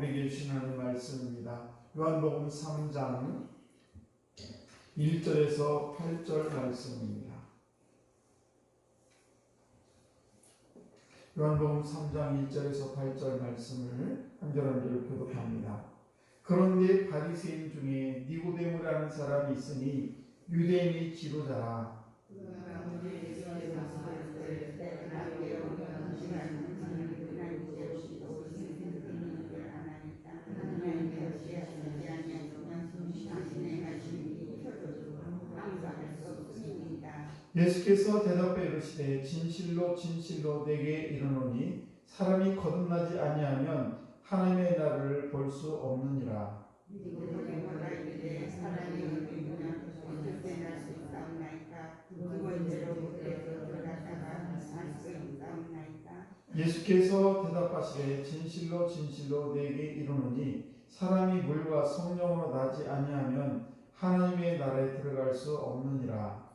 우리에게 주시는 말씀입니다. 요한복음 3장 1절에서 8절 말씀입니다. 요한복음 3장 1절에서 8절 말씀을 한 절 한 절 교독합니다. 그런데 바리새인 중에 니고데모라는 사람이 있으니 유대인의 지도자라. 예수께서 대답해 이르시되 진실로 진실로 내게 이르노니 사람이 거듭나지 아니하면 하나님의 나라를 볼 수 없느니라. 예수께서 대답하시되 진실로 진실로 내게 이르노니 사람이 물과 성령으로 나지 아니하면 하나님의 나라에 들어갈 수 없느니라.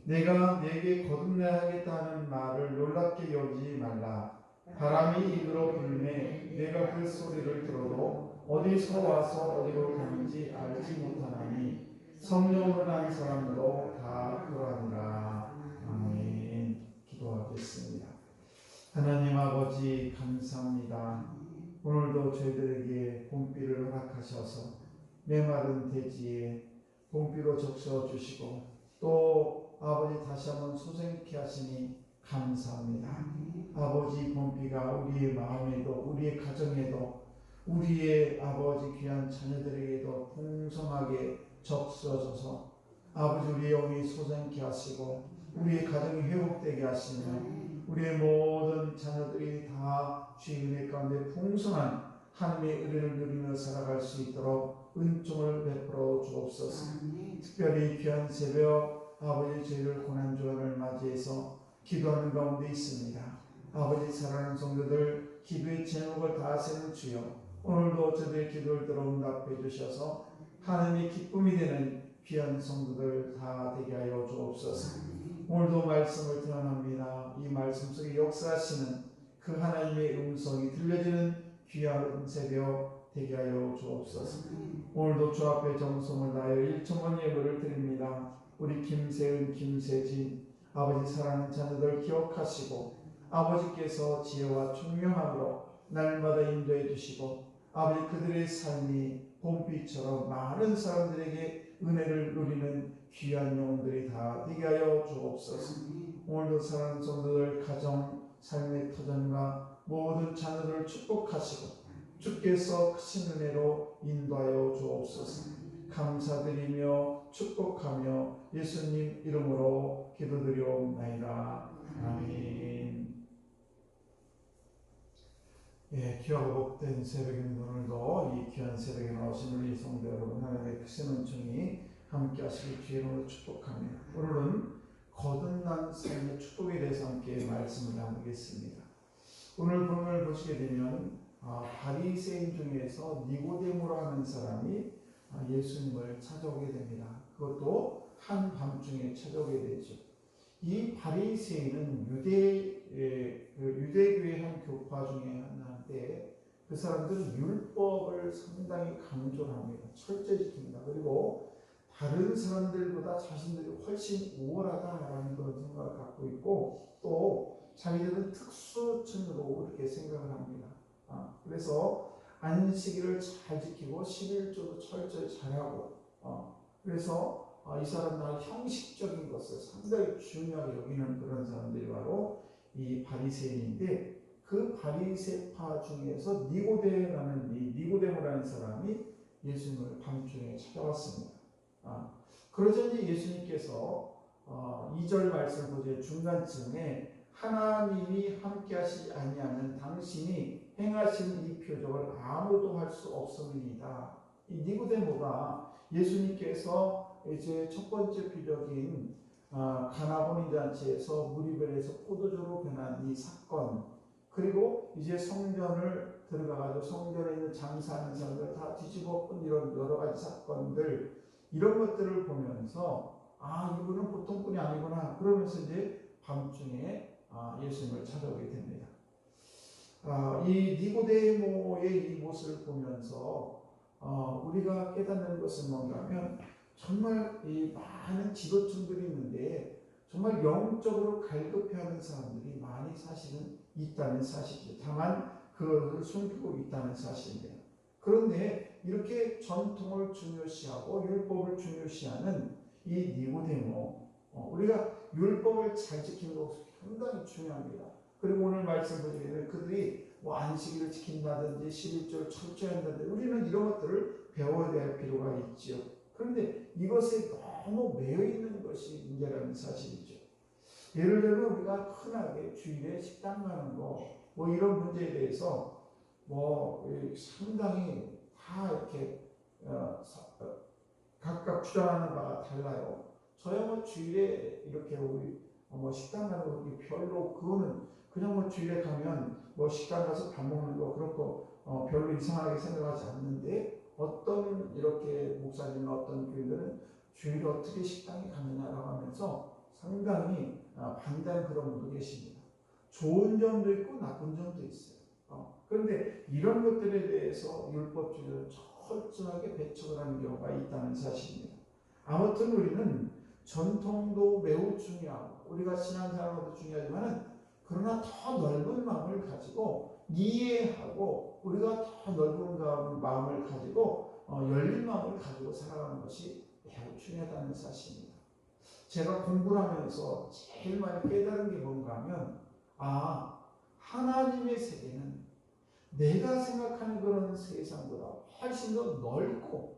내가 내게 거듭나야 하겠다 하는 말을 놀랍게 여기지 말라. 바람이 입으로 불매 내가 그 소리를 들어도 어디서 와서 어디로 가는지 알지 못하나니 성령으로 난 사람도 다 그러하니라. 아멘. 기도하겠습니다. 하나님 아버지 감사합니다. 오늘도 저희들에게 봄비를 허락하셔서 메마른 대지에 봄비로 적셔주시고 또 아버지 다시 한번 소생케 하시니 감사합니다. 아버지 봄비가 우리의 마음에도 우리의 가정에도 우리의 아버지 귀한 자녀들에게도 풍성하게 적셔져서 아버지 우리의 영이 소생케 하시고 우리의 가정이 회복되게 하시며 우리의 모든 자녀들이 다 주의 은혜 가운데 풍성한 하나님의 은혜를 누리며 살아갈 수 있도록 은총을 베풀어 주옵소서. 특별히 귀한 새벽 아버지 저희를 고난주간을 맞이해서 기도하는 가운데 있습니다. 아버지 사랑하는 성도들 기도의 제목을 다 세는 주여 오늘도 저들의 기도를 들어 응답해 주셔서 하나님의 기쁨이 되는 귀한 성도들 다 되게 하여 주옵소서. 오늘도 말씀을 전합니다. 이 말씀 속에 역사하시는 그 하나님의 음성이 들려지는 귀한 새벽 되게 하여 주옵소서. 오늘도 주 앞에 정성을 다하여 1,000번 예물을 드립니다. 우리 김세은, 김세진 아버지 사랑하는 자녀들 기억하시고 아버지께서 지혜와 총명함으로 날마다 인도해 주시고 아버지 그들의 삶이 봄비처럼 많은 사람들에게 은혜를 누리는 귀한 영혼들이 다 되게 하여 주옵소서. 오늘도 사랑하는 성도들 가정, 삶의 터전과 모든 자녀들을 축복하시고 주께서 크신 은혜로 인도하여 주옵소서. 감사드리며 축복하며 예수님 이름으로 기도드리옵나이다. 아멘. 예, 귀하고 복된 새벽인 오늘도 이 귀한 새벽에 나오신 우리 성도 여러분 하나님의 크신 은총이 함께 하시길 주의로 축복합니다. 오늘은 거듭난 삶의 축복에 대해서 함께 말씀을 나누겠습니다. 오늘 본문을 보시게 되면 바리새인 중에서 니고데모라 하는 사람이 예수님을 찾아오게 됩니다. 그것도 한밤중에 찾아오게 되죠. 이 바리새인은 유대교의 한 교파 중에 하나인데 그 사람들은 율법을 상당히 강조를 합니다. 철저히 지킵니다. 그리고 다른 사람들보다 자신들이 훨씬 우월하다라는 그런 생각을 갖고 있고 또 자기들은 특수층으로 이렇게 생각을 합니다. 그래서 안식일을 잘 지키고 11조도 철저히 잘하고 그래서 이 사람들은 형식적인 것을 상당히 중요하게 여기는 그런 사람들이 바로 이 바리새인인데 그 바리새파 중에서 니고데모라는 사람이 예수님을 밤중에 찾아왔습니다. 그러자니 예수님께서 2절 말씀 보세요. 중간쯤에 하나님이 함께 하시지 아니하면 당신이 행하신 이 표적을 아무도 할 수 없음이니이다. 이 니고데모가 예수님께서 이제 첫 번째 표적인 가나 혼인잔치에서 물이 변해서 포도주로 변한 이 사건 그리고 이제 성전을 들어가가지고 성전에 있는 장사하는 사람들 다 뒤집어엎은 이런 여러 가지 사건들 이런 것들을 보면서 이분은 보통 분이 아니구나 그러면서 이제 밤중에 예수님을 찾아오게 됩니다. 이 니고데모의 이 모습을 보면서 우리가 깨닫는 것은 뭔가 하면 정말 이 많은 지도층들이 있는데 정말 영적으로 갈급해하는 사람들이 많이 사실은 있다는 사실이죠. 다만 그것을 숨기고 있다는 사실입니다. 그런데 이렇게 전통을 중요시하고 율법을 중요시하는 이 니고데모, 우리가 율법을 잘 지키는 것이 상당히 중요합니다. 그리고 오늘 말씀 보시게 되면 그들이 뭐 안식일을 지킨다든지 11조를 철저히 한다든지 우리는 이런 것들을 배워야 될 필요가 있지요. 그런데 이것에 너무 매여 있는 것이 문제라는 사실이죠. 예를 들면 우리가 흔하게 주일에 식당 가는 거 뭐 이런 문제에 대해서 뭐 상당히 다 이렇게 각각 주장하는 바가 달라요. 저야 뭐 주일에 이렇게 우리 뭐 식당 가는 거 별로 그거는 그냥 뭐 주일에 가면 뭐 식당 가서 밥 먹는 거 그런 거 별로 이상하게 생각하지 않는데 어떤 이렇게 목사님이나 어떤 교인들은 주일에 어떻게 식당에 가느냐라고 하면서 상당히 반대하는 그런 분도 계십니다. 좋은 점도 있고 나쁜 점도 있어요. 그런데 이런 것들에 대해서 율법주의는 철저하게 배척을 하는 경우가 있다는 사실입니다. 아무튼 우리는 전통도 매우 중요하고 우리가 신앙생활도 중요하지만 그러나 더 넓은 마음을 가지고 이해하고 우리가 더 넓은 마음을 가지고 열린 마음을 가지고 살아가는 것이 매우 중요하다는 사실입니다. 제가 공부를 하면서 제일 많이 깨달은 게 뭔가 하면 하나님의 세계는 내가 생각하는 그런 세상보다 훨씬 더 넓고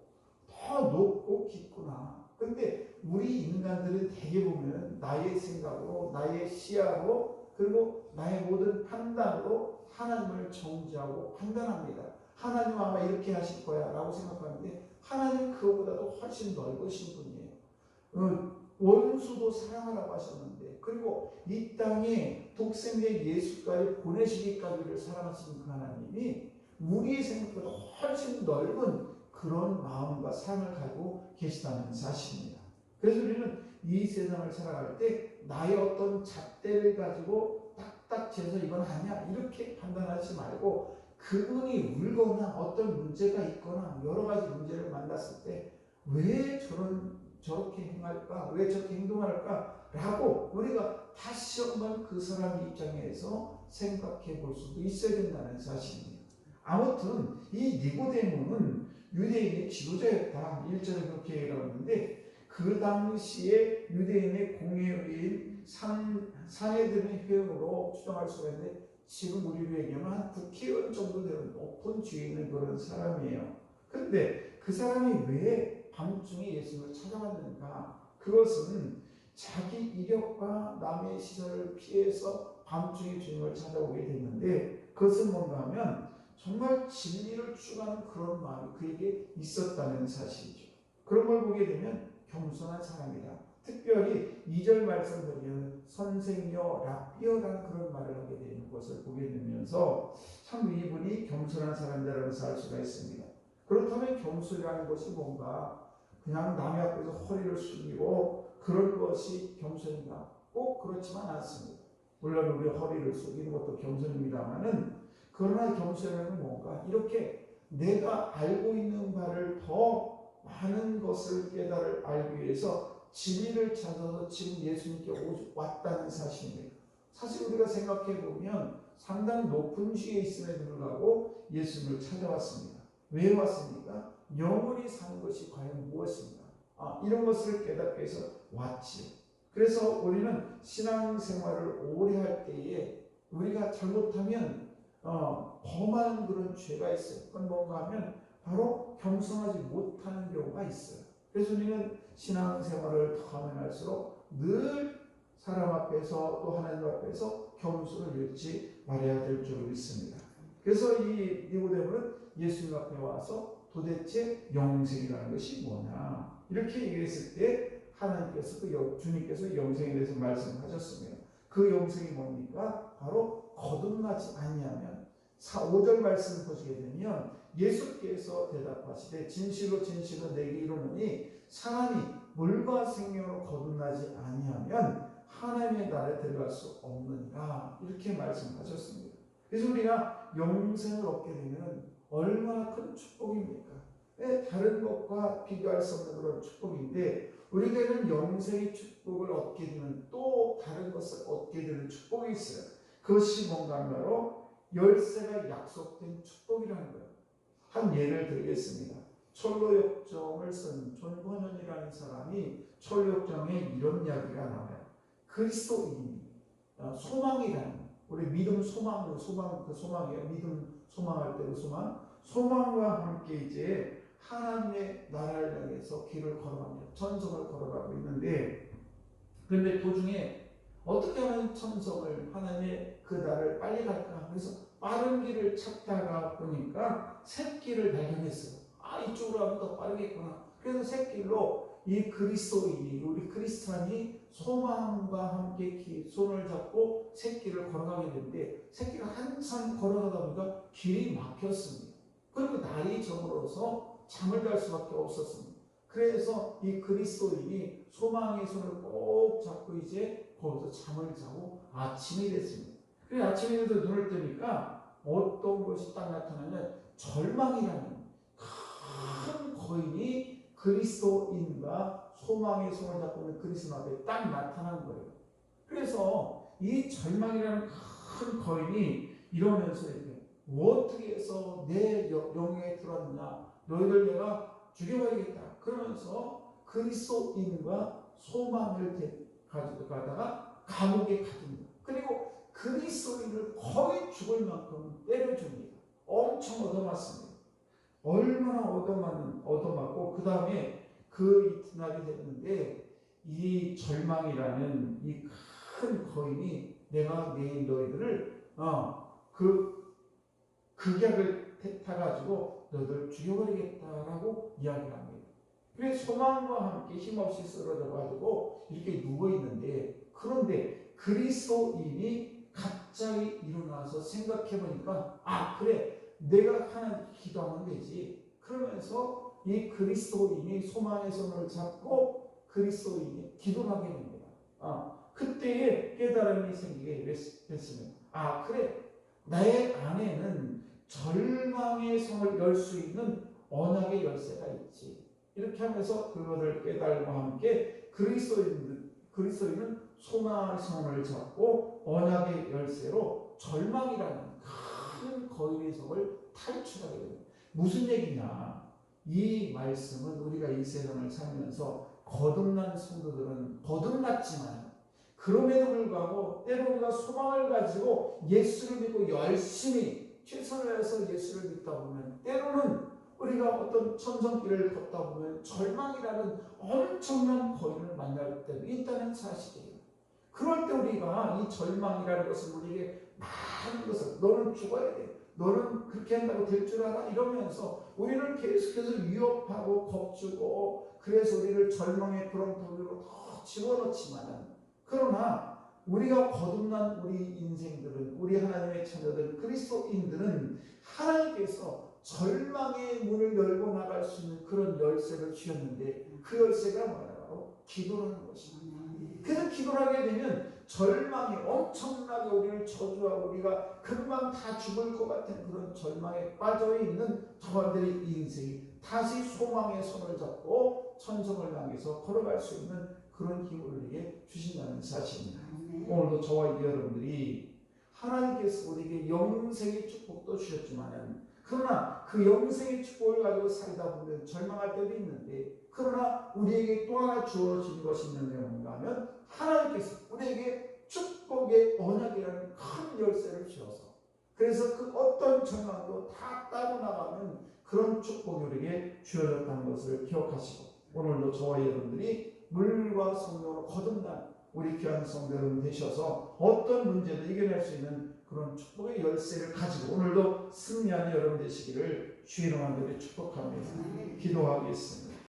더 높고 깊구나. 근데 우리 인간들은 대개 보면 나의 생각으로 나의 시야로 그리고 나의 모든 판단으로 하나님을 정죄하고 판단합니다. 하나님 아마 이렇게 하실 거야 라고 생각하는데 하나님 그거보다도 훨씬 넓으신 분이에요. 원수도 사랑하라고 하셨는데 그리고 이 땅에 독생자 예수까지 보내시기까지를 사랑하시는 그 하나님이 우리의 생각보다 훨씬 넓은 그런 마음과 삶을 가지고 계시다는 사실입니다. 그래서 우리는 이 세상을 살아갈 때 나의 어떤 잣대를 가지고 딱딱 재서 이건 아니야 이렇게 판단하지 말고 그분이 울거나 어떤 문제가 있거나 여러 가지 문제를 만났을 때 왜 저렇게 행할까? 왜 저렇게 행동할까? 라고 우리가 다시 한번 그 사람 입장에서 생각해 볼 수도 있어야 된다는 사실입니다. 아무튼 이 니고데모는 유대인의 지도자였다. 1절에 그렇게 얘기하고 있는데 그 당시에 유대인의 공회의인 산헤드린 회원으로 추정할 수가 있는데 지금 우리로 얘기하면 한 국회의원 정도 되는 높은 지위에 있는 그런 사람이에요. 그런데 그 사람이 왜 밤중에 예수님을 찾아왔는가? 그것은 자기 이력과 남의 시선을 피해서 밤중에 주님을 찾아오게 됐는데 그것은 뭔가 하면 정말 진리를 추구하는 그런 마음이 그에게 있었다는 사실이죠. 그런 걸 보게 되면 겸손한 사람이다. 특별히 2절 말씀 보면 선생여 라삐어라는 그런 말을 하게 되는 것을 보게 되면서 참 이분이 겸손한 사람이라고 알 수가 있습니다. 그렇다면 겸손이라는 것이 뭔가 그냥 남의 앞에서 허리를 숙이고 그런 것이 겸손인가? 꼭 그렇지만 않습니다. 물론 우리 허리를 숙이는 것도 겸손입니다만은 그러나 겸손은 뭔가 이렇게 내가 알고 있는 바를 더 많은 것을 알기 위해서 진리를 찾아서 지금 예수님께 왔다는 사실입니다. 사실 우리가 생각해 보면 상당히 높은 지위에 있음에도 불구하고 예수님을 찾아왔습니다. 왜 왔습니까? 영원히 사는 것이 과연 무엇인가? 이런 것을 깨닫기 위해서 왔지요. 그래서 우리는 신앙생활을 오래 할 때에 우리가 잘못하면 범하는 그런 죄가 있어요. 그건 뭔가 하면 바로 겸손하지 못하는 경우가 있어요. 그래서 우리는 신앙생활을 더 하면 할수록 늘 사람 앞에서 또 하나님 앞에서 겸손을 잃지 말아야 될 줄 믿습니다. 그래서 이 니고데모는 예수님 앞에 와서 도대체 영생이라는 것이 뭐냐 이렇게 얘기했을 때 하나님께서 주님께서 영생에 대해서 말씀하셨습니다. 그 영생이 뭡니까? 바로 거듭나지 아니하면 5절 말씀을 보시게 되면 예수께서 대답하시되 진실로 진실로 내게 이르노니 사람이 물과 생명으로 거듭나지 아니하면 하나님의 나라에 들어갈 수 없느니라 이렇게 말씀하셨습니다. 그래서 우리가 영생을 얻게 되면 얼마나 큰 축복입니까? 다른 것과 비교할 수 없는 그런 축복인데, 우리에게는 영생의 축복을 얻게 되면 또 다른 것을 얻게 되는 축복이 있어요. 그것이 뭔가 하면 바로 열쇠가 약속된 축복이라는 거예요. 한 예를 들겠습니다. 철로역정을 쓴 존건현이라는 사람이 철로역정에 이런 이야기가 나와요. 그리스도인이 소망이라는, 우리 믿음 소망, 그 소망이에요. 믿음 소망할 때 그 소망과 함께 이제 하나님의 나라를 향해서 길을 걸어갑니다. 천성을 걸어가고 있는데, 그런데 도중에 어떻게 하면 천성을, 하나님의 그 나라를 빨리 갈까? 그래서 빠른 길을 찾다가 보니까 샛길을 발견했어요. 이쪽으로 하면 더 빠르겠구나. 그래서 샛길로 이 그리스도인이, 우리 크리스찬이 소망과 함께 손을 잡고 샛길을 걸어가게 되는데, 샛길을 한참 걸어가다 보니까 길이 막혔습니다. 그리고 날이 저물어서 잠을 잘 수밖에 없었습니다. 그래서 이 그리스도인이 소망의 손을 꼭 잡고 이제 거기서 잠을 자고 아침이 됐습니다. 그래서 아침에 돼서 눈을 뜨니까 어떤 것이 딱 나타나면 절망이라는 큰 거인이 그리스도인과 소망의 손을 잡고 있는 그리스도 앞에 딱 나타난 거예요. 그래서 이 절망이라는 큰 거인이 이러면서 이렇게 어떻게 해서 내 영역에 들어왔느냐, 너희들 내가 죽여버리겠다. 그러면서 그리스도인과 소망을 가지고 가다가 감옥에 가둡니다. 그리고 그리스도인을 거의 죽을 만큼 때려줍니다. 엄청 얻어맞습니다. 얼마나 얻어맞고 그 다음에 그 이튿날이 됐는데, 이 절망이라는 이 큰 거인이 내가 내일 너희들을 그 극약을 타가지고 너희들 죽여버리겠다라고 이야기를 합니다. 그래서 소망과 함께 힘없이 쓰러져가지고 이렇게 누워있는데, 그런데 그리스도인이 갑자기 일어나서 생각해보니까 그래, 내가 하나님 기도하면 되지. 그러면서 이 그리스도인이 소망의 손을 잡고 그리스도인이 기도를 하게 됩니다. 그때에 깨달음이 생기게 됐습니다. 그래, 나의 안에는 절망의 성을 열 수 있는 언약의 열쇠가 있지. 이렇게 하면서 그것을 깨달음과 함께 그리스도인은 소망의 성을 잡고 언약의 열쇠로 절망이라는 큰 거인의 성을 탈출하게 됩니다. 무슨 얘기냐? 이 말씀은 우리가 이 세상을 살면서 거듭난 성도들은 거듭났지만, 그럼에도 불구하고 때로 우리가 소망을 가지고 예수를 믿고 열심히 최선을 다해서 예수를 믿다 보면, 때로는 우리가 어떤 천성길을 걷다 보면 절망이라는 엄청난 거인을 만날 때도 있다는 사실이에요. 그럴 때 우리가 이 절망이라는 것을 우리에게 많은 것을, 너는 죽어야 돼, 너는 그렇게 한다고 될 줄 알아? 이러면서 우리를 계속해서 위협하고 겁주고, 그래서 우리를 절망의 구렁텅이로 더 집어넣지만은, 그러나 우리가 거듭난 우리 인생들은, 우리 하나님의 자녀들, 그리스도인들은 하나님께서 절망의 문을 열고 나갈 수 있는 그런 열쇠를 주셨는데, 그 열쇠가 뭐냐고? 기도라는 것입니다. 그래서 기도를 하게 되면 절망이 엄청나게 우리를 저주하고 우리가 금방 다 죽을 것 같은 그런 절망에 빠져있는 저들의 인생이 다시 소망의 손을 잡고 천성을 향해서 걸어갈 수 있는 그런 힘을 우리에게 주신다는 사실입니다. 오늘도 저와 여러분들이 하나님께서 우리에게 영생의 축복도 주셨지만, 그러나 그 영생의 축복을 가지고 살다 보면 절망할 때도 있는데, 그러나 우리에게 또 하나 주어진 것이 있는데 뭔가 하면, 하나님께서 우리에게 축복의 언약이라는 큰 열쇠를 주어서, 그래서 그 어떤 절망도 다 따고 나가는 그런 축복이 우리에게 주어졌다는 것을 기억하시고, 오늘도 저와 여러분들이 물과 성령으로 거듭난 우리 귀한 성도 여러분 되셔서 어떤 문제도 이겨낼 수 있는 그런 축복의 열쇠를 가지고 오늘도 승리하는 여러분 되시기를 주의 이름으로 축복합니다. 기도하겠습니다.